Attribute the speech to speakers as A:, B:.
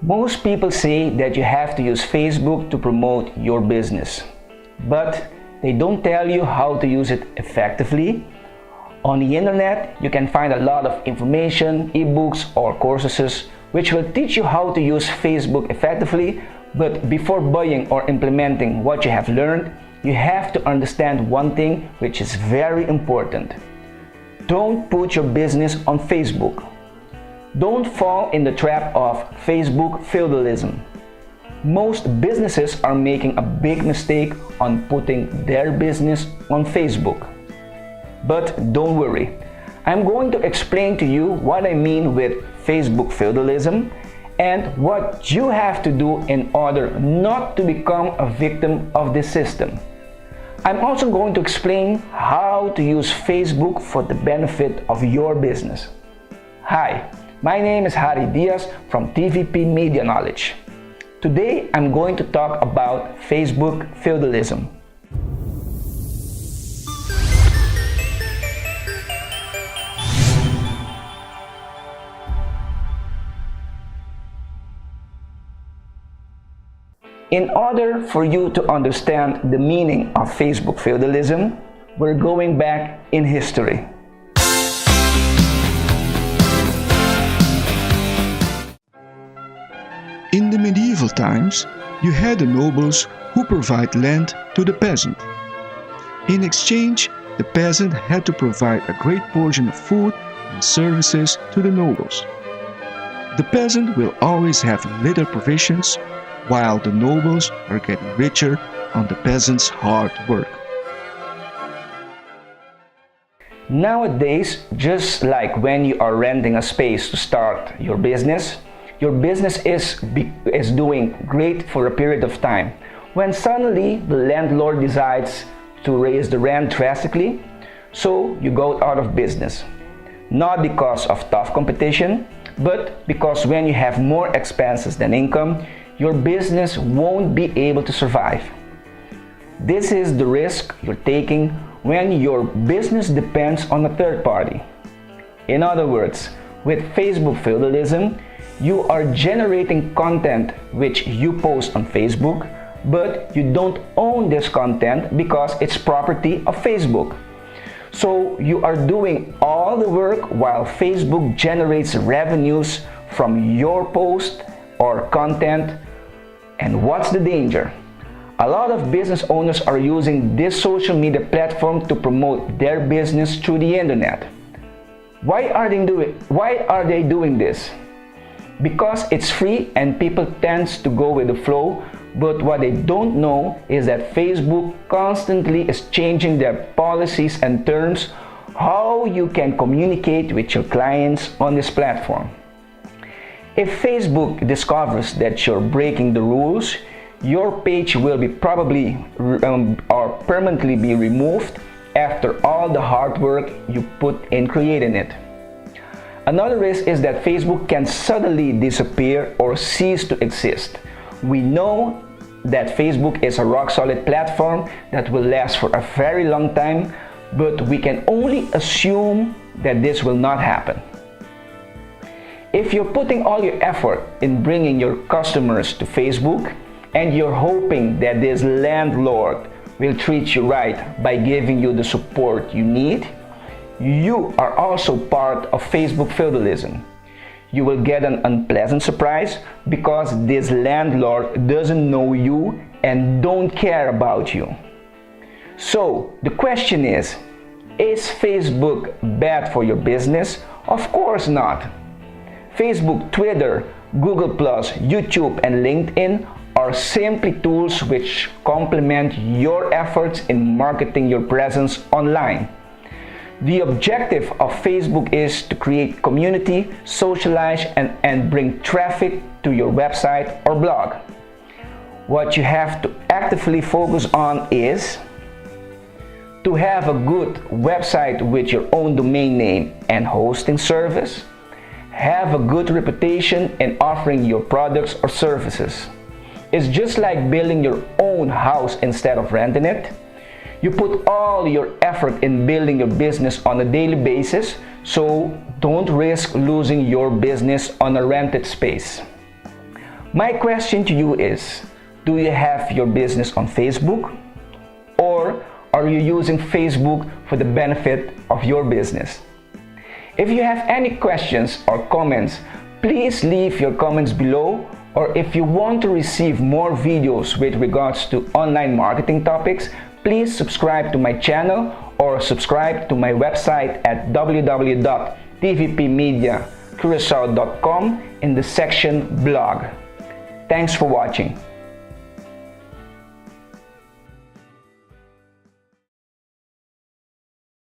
A: Most people say that you have to use Facebook to promote your business, but they don't tell you how to use it effectively. On the internet, you can find a lot of information, ebooks or courses which will teach you how to use Facebook effectively, but before buying or implementing what you have learned, you have to understand one thing which is very important. Don't put your business on Facebook. Don't fall in the trap of Facebook feudalism. Most businesses are making a big mistake on putting their business on Facebook. But don't worry, I'm going to explain to you what I mean with Facebook feudalism and what you have to do in order not to become a victim of this system. I'm also going to explain how to use Facebook for the benefit of your business. Hi, my name is Harry Diaz from TVP Media Knowledge. Today, I'm going to talk about Facebook feudalism. In order for you to understand the meaning of Facebook feudalism, we're going back in history.
B: In the medieval times, you had the nobles who provide land to the peasant. In exchange, the peasant had to provide a great portion of food and services to the nobles. The peasant will always have little provisions, while the nobles are getting richer on the peasant's hard work.
A: Nowadays, just like when you are renting a space to start your business is doing great for a period of time. When suddenly the landlord decides to raise the rent drastically, so you go out of business. Not because of tough competition, but because when you have more expenses than income, your business won't be able to survive. This is the risk you're taking when your business depends on a third party. In other words, with Facebook feudalism, you are generating content which you post on Facebook, but you don't own this content because it's property of Facebook. So you are doing all the work while Facebook generates revenues from your post or content. And what's the danger? A lot of business owners are using this social media platform to promote their business through the internet. Why are they doing this? Because it's free and people tend to go with the flow, but what they don't know is that Facebook constantly is changing their policies and terms how you can communicate with your clients on this platform. If Facebook discovers that you're breaking the rules, your page will be probably or permanently be removed after all the hard work you put in creating it. Another risk is that Facebook can suddenly disappear or cease to exist. We know that Facebook is a rock-solid platform that will last for a very long time, but we can only assume that this will not happen. If you're putting all your effort in bringing your customers to Facebook and you're hoping that this landlord will treat you right by giving you the support you need, you are also part of Facebook feudalism. You will get an unpleasant surprise because this landlord doesn't know you and don't care about you. So the question is Facebook bad for your business? Of course not. Facebook, Twitter, Google+, YouTube, and LinkedIn are simply tools which complement your efforts in marketing your presence online. The objective of Facebook is to create community, socialize, and bring traffic to your website or blog. What you have to actively focus on is to have a good website with your own domain name and hosting service, have a good reputation in offering your products or services. It's just like building your own house instead of renting it. You put all your effort in building your business on a daily basis, so don't risk losing your business on a rented space. My question to you is, do you have your business on Facebook? Or are you using Facebook for the benefit of your business? If you have any questions or comments, please leave your comments below, or if you want to receive more videos with regards to online marketing topics, please subscribe to my channel or subscribe to my website at www.tvpmediacuracao.com in the section blog. Thanks for watching.